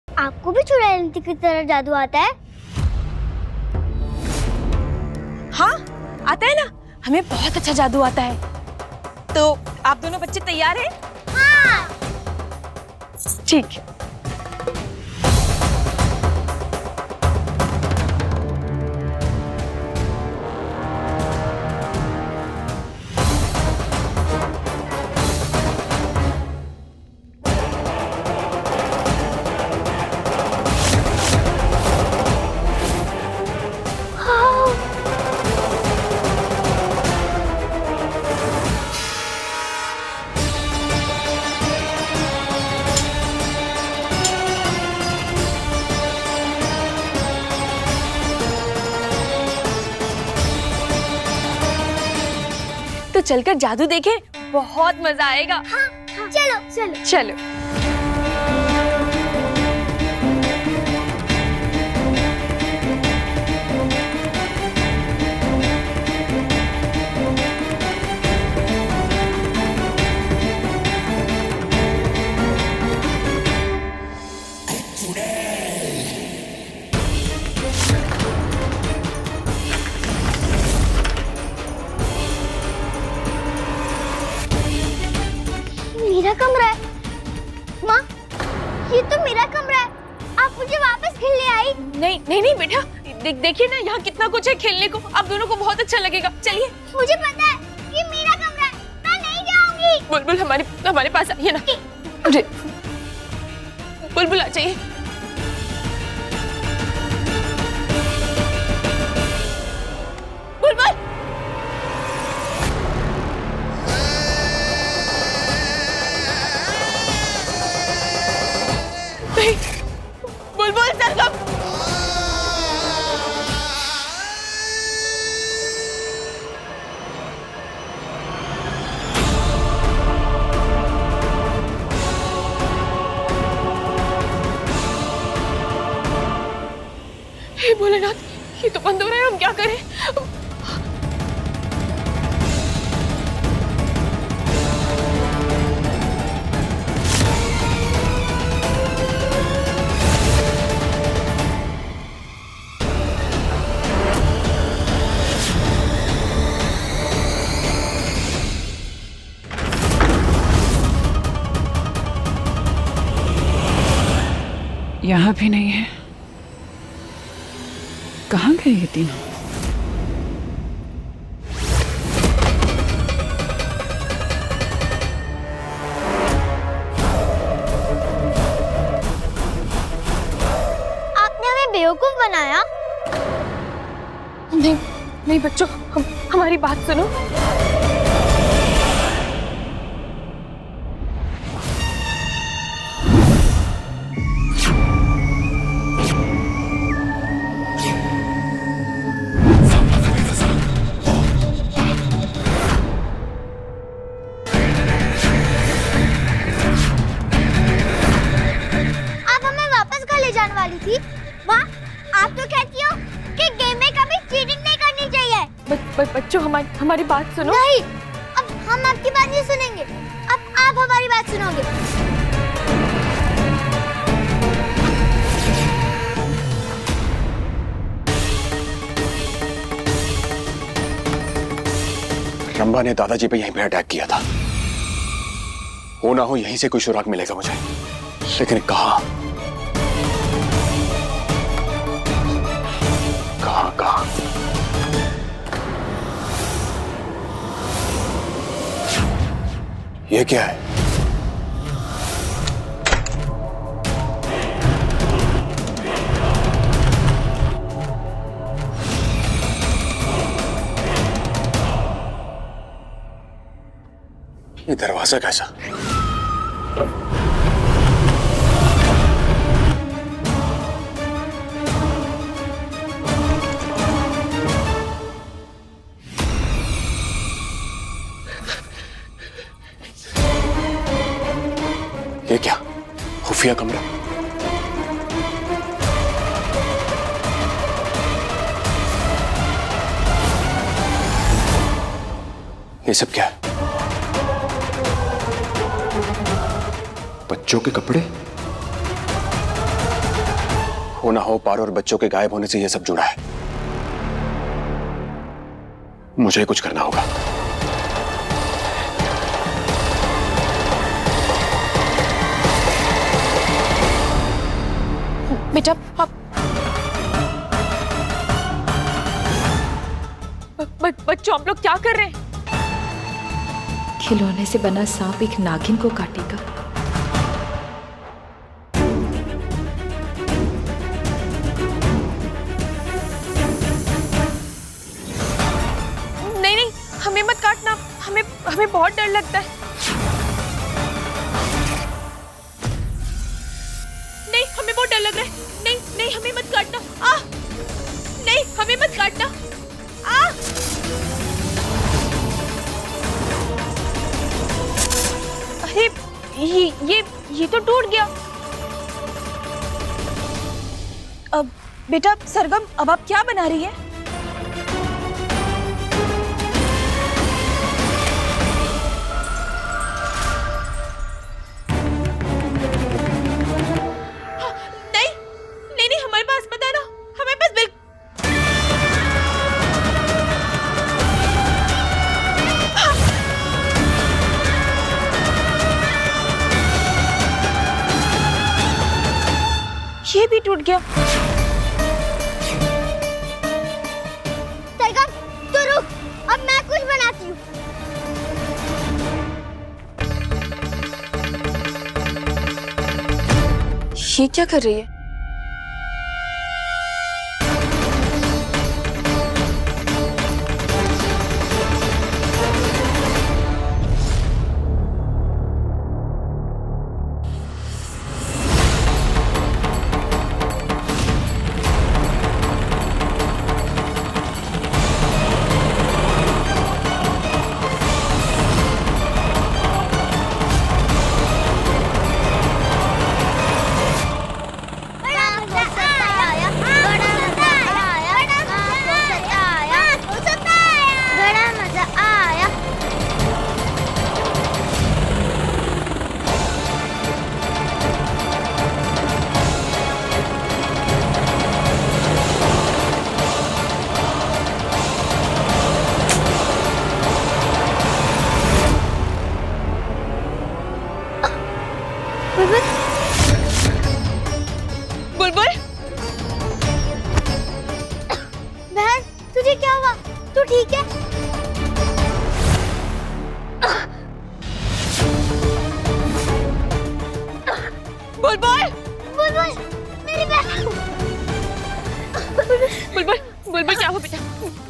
आपको भी चुड़ैल की तरह जादू आता है? हाँ आता है ना, हमें बहुत अच्छा जादू आता है। तो आप दोनों बच्चे तैयार हैं? हाँ। ठीक है। तो चलकर जादू देखें, बहुत मजा आएगा। हाँ, हाँ। चलो चलो चलो। मेरा कमरा है। माँ, ये तो मेरा कमरा है। आप मुझे वापस खेलने आई? नहीं नहीं नहीं बेटा, देखिए ना यहाँ कितना कुछ है खेलने को, आप दोनों को बहुत अच्छा लगेगा। चलिए। मुझे पता है ये मेरा कमरा है, मैं नहीं जाऊंगी। बुलबुल हमारे पास आइए ना। अरे बुलबुल आ जाइए। बुलबुल नहीं, बुलबुल सरगम। हे भोलेनाथ, ये तो बंद हो रहा है, हम क्या करें? यहाँ भी नहीं है। कहाँ गए ये तीनों? आपने हमें बेवकूफ बनाया। नहीं नहीं बच्चों, हमारी बात सुनो। वाली थी। वाह, आप तो कहती हो कि गेम में कभी चीटिंग नहीं करनी चाहिए। बच्चों हमारी बात सुनो। नहीं, अब हम आपकी बात नहीं सुनेंगे, अब आप हमारी बात सुनोगे। रंभा ने दादाजी पे यहीं पे अटैक किया था। हो ना हो यहीं से कोई सुराग मिलेगा मुझे, लेकिन कहाँ कहाँ कहाँ? ये क्या है? ये दरवाजा कैसा? ये क्या? खुफिया कमरा? ये सब क्या है? बच्चों के कपड़े? हो ना हो पारो और बच्चों के गायब होने से ये सब जुड़ा है। मुझे कुछ करना होगा। बेटा बच्चों आप लोग क्या कर रहे हैं? खिलौने से बना सांप एक नागिन को काटेगा। नहीं नहीं, हमें मत काटना, हमें बहुत डर लगता है। नहीं, हमें बहुत डर लग रहा है। नहीं नहीं, हमें मत काटना। नहीं, हमें मत काटना। अरे ये तो टूट गया। अब बेटा सरगम, अब आप क्या बना रही है? नहीं, हमारे पास मत आना, हमारे पास बिल्कुल। ये भी टूट गया। सरगम तू रुक, अब मैं कुछ बनाती हूँ। ये क्या कर रही है? बुलबुल, बहन तुझे क्या हुआ? तू ठीक है? बुलबुल, बुलबुल मेरी बहन। बुलबुल क्या हुआ बेटा?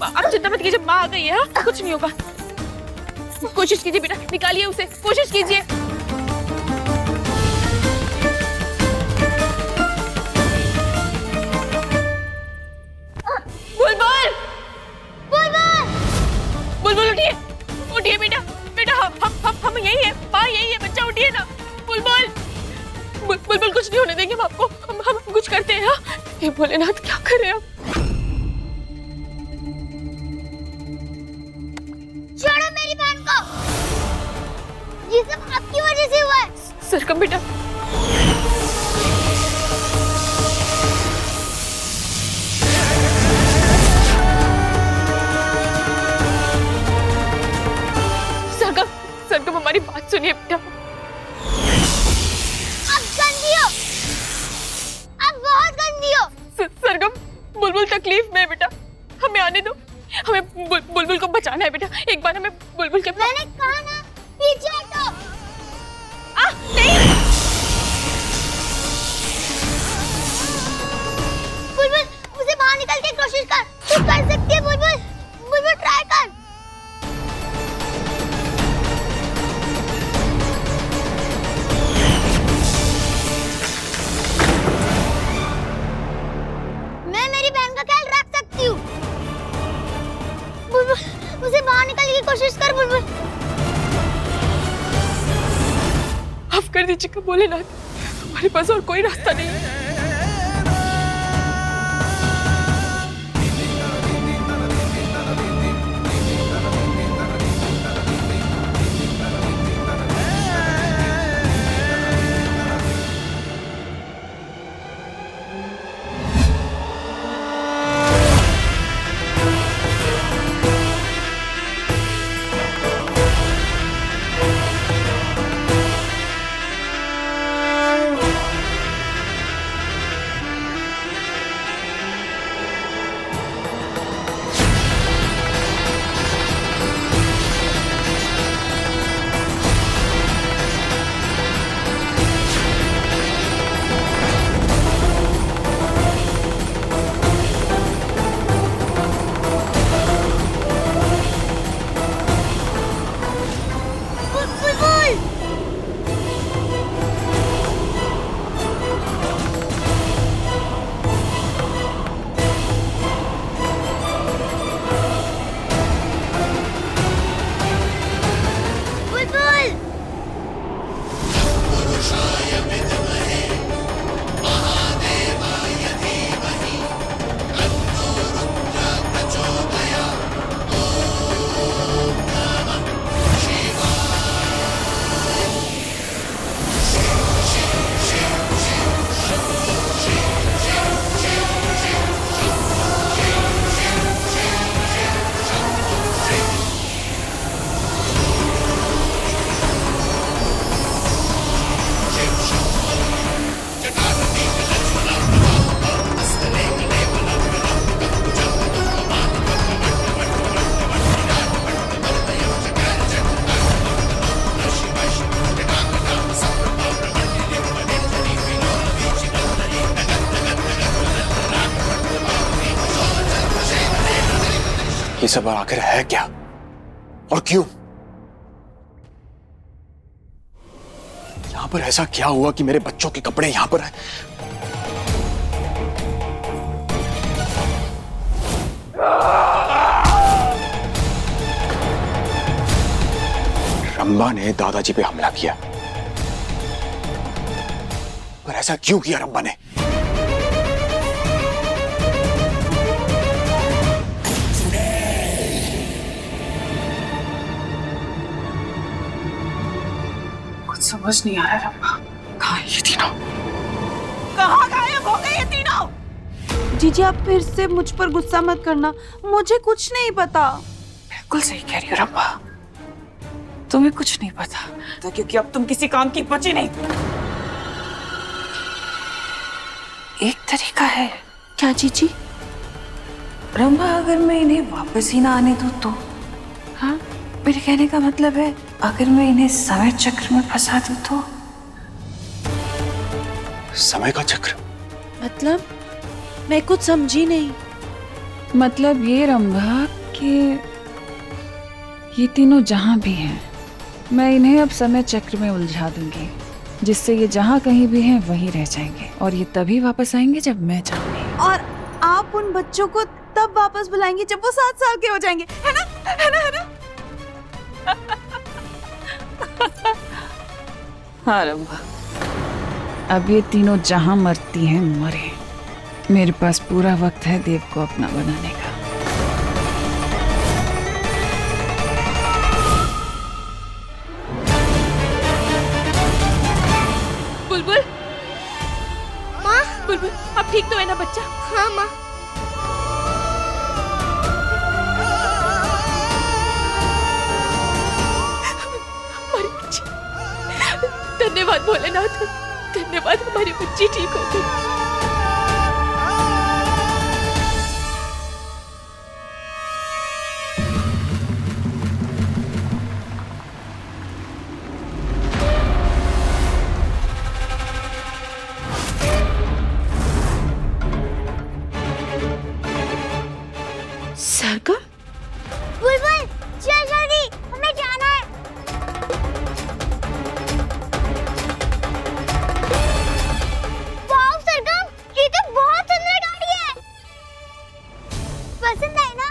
आप चिंता मत कीजिए, माँ आ गई है। हाँ, कुछ नहीं होगा। कोशिश कीजिए बेटा, निकालिए उसे, कोशिश कीजिए। बुलबुल उठिए, उठिए बेटा, हम यही है, माँ यही है, बच्चा उठिए ना। बुलबुल कुछ नहीं होने देंगे हम आपको, हम कुछ करते हैं। हाँ, हे भोलेनाथ क्या कर रहे हैं आप? छोड़ो मेरी बहन को, ये सब आपकी वजह से हुआ है। सरगम बेटा, सरगम हमारी बात सुनिए बेटा। अब गंदी हो, अब बहुत गंदी हो। सरगम, बुलबुल तकलीफ में है बेटा, हमें आने दो। हमें बुलबुल को बचाना है बेटा। एक बार हमें बुलबुल के मैंने कहा ना, पीछे हटो। नहीं। बुलबुल उसे बाहर निकल के कोशिश कर, तू कर सकती है बुलबुल। बुलबुल ट्राई कर। मैं मेरी बहन का ख्याल रख सकती हूँ। बुलबुल उसे बाहर निकालने की कोशिश कर बुलबुल। माफ कर दीजिएगा भोलेनाथ, हमारे पास और कोई रास्ता नहीं है। ये सब आखिर है क्या और क्यों? यहां पर ऐसा क्या हुआ कि मेरे बच्चों के कपड़े यहां पर हैं? रंभा ने दादाजी पे हमला किया, पर ऐसा क्यों किया रंभा ने? कुछ समझ नहीं आ रहा रंभा, कहाँ है ये तीनों? कहाँ गायब हो गए ये तीनों? जीजी आप फिर से मुझ पर गुस्सा मत करना, मुझे कुछ नहीं पता। बिल्कुल सही कह रही हो रंभा, तुम्हें कुछ नहीं पता क्योंकि अब तुम किसी काम की बची नहीं। एक तरीका है। क्या जीजी? रंभा अगर मैं इन्हें वापस ही ना आने दूं तो? हाँ, मेरे कहने का मतलब है अगर मैं इन्हें समय चक्र में फंसा दूं तो? समय का चक्र मतलब मैं कुछ समझी नहीं। मतलब ये रंभा कि ये तीनों जहां भी हैं, मैं इन्हें अब समय चक्र में उलझा दूंगी, जिससे ये जहां कहीं भी हैं वहीं रह जाएंगे और ये तभी वापस आएंगे जब मैं चाहूंगी। और आप उन बच्चों को तब वापस बुलाएंगे जब वो 7 साल के हो जाएंगे, है ना? है ना? है ना? हाँ रंभा, अब ये तीनों जहां मरती हैं मरे। मेरे पास पूरा वक्त है देव को अपना बनाने का। बुलबुल, माँ। बुलबुल, अब ठीक तो है ना बच्चा? हाँ माँ। हमारी बच्ची, धन्यवाद भोलेनाथ, धन्यवाद, हमारी बच्ची ठीक हो गई। सरगम, बुलबुल चल जल्दी, हमें जाना है। वाओ सरगम, ये तो बहुत सुंदर गाड़ी है। पसंद आई ना?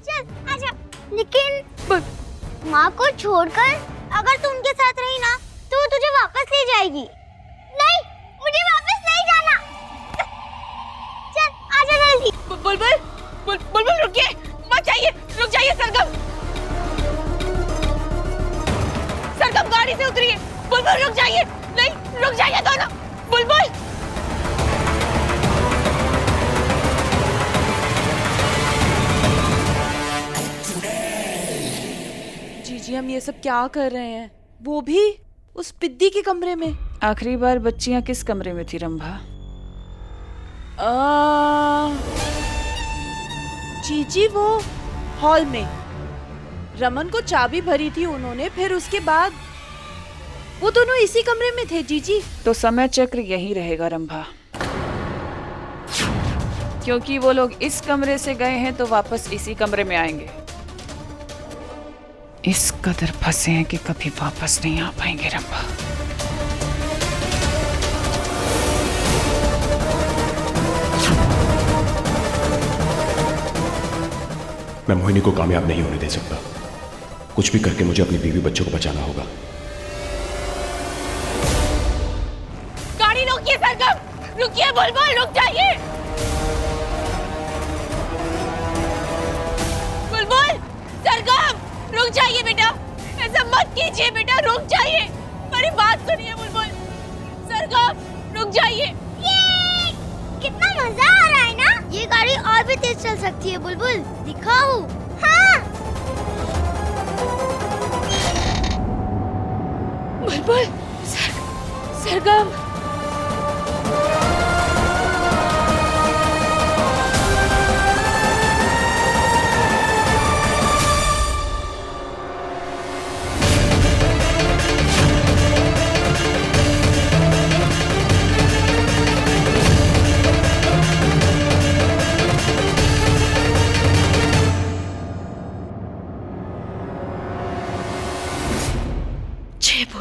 चल आजा। लेकिन माँ को छोड़कर अगर तू उनके साथ रही ना तो वो तुझे वापस ले जाएगी। नहीं, मुझे वापस नहीं जाना। चल आजा जल्दी। बुलबुल, बुलबुल रुकिए, मत जाइए, रुक जाइए सरगम। सरगम गाड़ी से उतरिए। बुलबुल रुक जाइए, नहीं रुक जाइए दोनों। बुलबुल, जीजी हम ये सब क्या कर रहे हैं? वो भी उस पिद्दी के कमरे में। आखिरी बार बच्चियां किस कमरे में थी रंभा? जीजी वो हॉल में रमन को चाबी भरी थी उन्होंने, फिर उसके बाद वो दोनों इसी कमरे में थे जीजी। तो समय चक्र यही रहेगा रंभा, क्योंकि वो लोग इस कमरे से गए हैं तो वापस इसी कमरे में आएंगे। इस कदर फंसे हैं कि कभी वापस नहीं आ पाएंगे रंभा। मैं मोहिनी को कामयाब नहीं होने दे सकता। कुछ भी करके मुझे अपनी बीवी बच्चों को बचाना होगा। गाड़ी रोकिए सरगम, रुकिए। बुलबुल रुक जाइए। बुलबुल, सरगम रुक जाइए बेटा, ऐसा मत कीजिए बेटा, रुक जाइए, मेरी बात सुनिए। बुलबुल, सरगम रुक जाइए। ये कितना मजा आ रहा है ना? ये गाड़ी और भी तेज चल सकती है बुलबुल, दिखाओ। हाँ। बुलबुल, सरगम,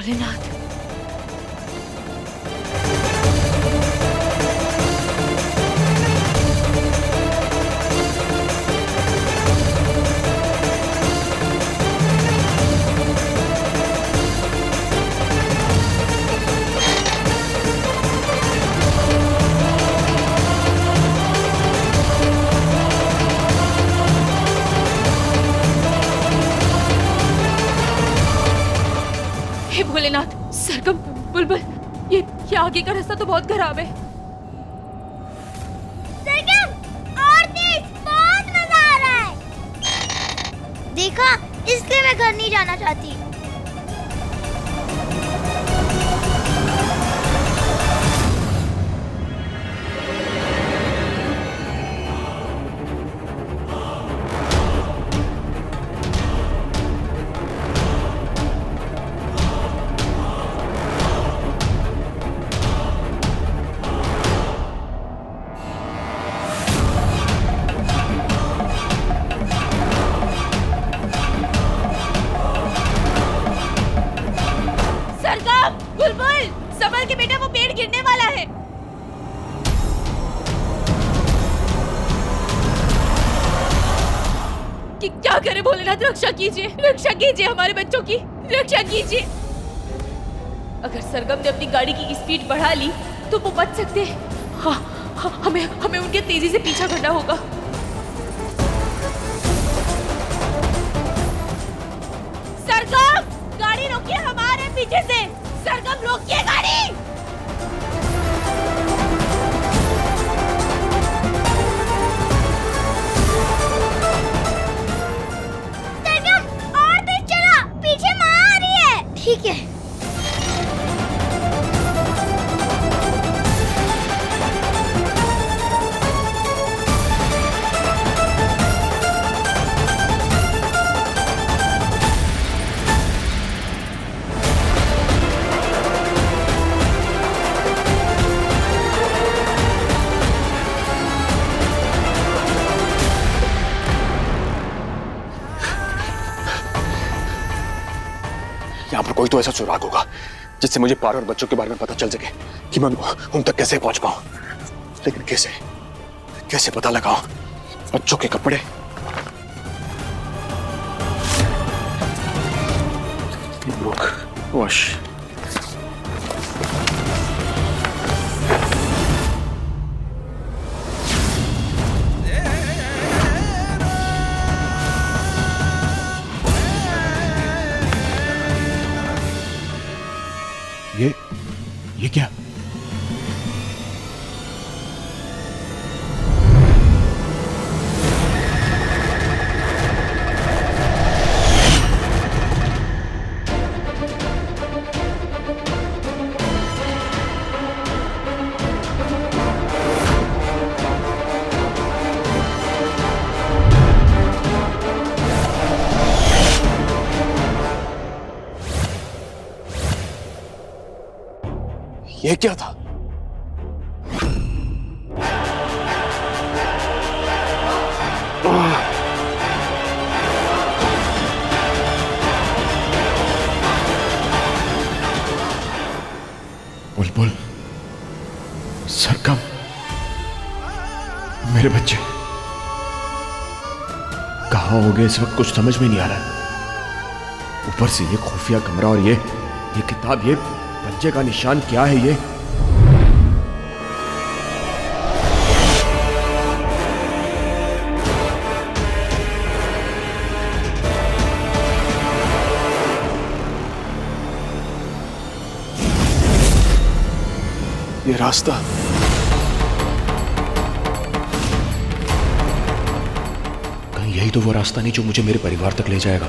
भोलेनाथ। हे भोलेनाथ, सरगम, बुलबुल, ये आगे का रास्ता तो बहुत खराब है। सरगम, और तेज, बहुत मजा आ रहा है। देखा, इसलिए मैं घर नहीं जाना चाहती। सरगम, बुलबुल, संभल के बेटा, वो पेड़ गिरने वाला है। कि क्या करे भोलेनाथ, रक्षा कीजिए हमारे बच्चों की रक्षा कीजिए। अगर सरगम ने अपनी गाड़ी की स्पीड बढ़ा ली तो वो बच सकते हैं। हाँ, हमें उनके तेजी से पीछा करना होगा। सरगम, गाड़ी रोकिए, हमारे पीछे से। सरगम, रोकिए गाड़ी। सरगम, और तेज चला, पीछे माँ आ रही है। ठीक है। यहाँ पर कोई तो ऐसा सुराग होगा जिससे मुझे पारो और बच्चों के बारे में पता चल सके कि मैं उन तक कैसे पहुंच पाऊं। लेकिन कैसे पता लगाऊं? बच्चों के कपड़े, वॉश, ये क्या? ये क्या था? बुलबुल, सरगम, मेरे बच्चे कहाँ हो गए इस वक्त? कुछ समझ में नहीं आ रहा। ऊपर से ये खुफिया कमरा और ये किताब, ये पंजे का निशान क्या है ये? ये रास्ता कहीं यही तो वो रास्ता नहीं जो मुझे मेरे परिवार तक ले जाएगा।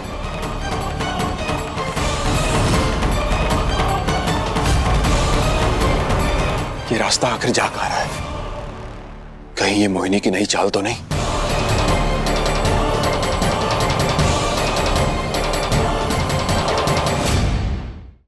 ये रास्ता आखिर जा कहाँ रहा है? कहीं ये मोहिनी की नई चाल तो नहीं?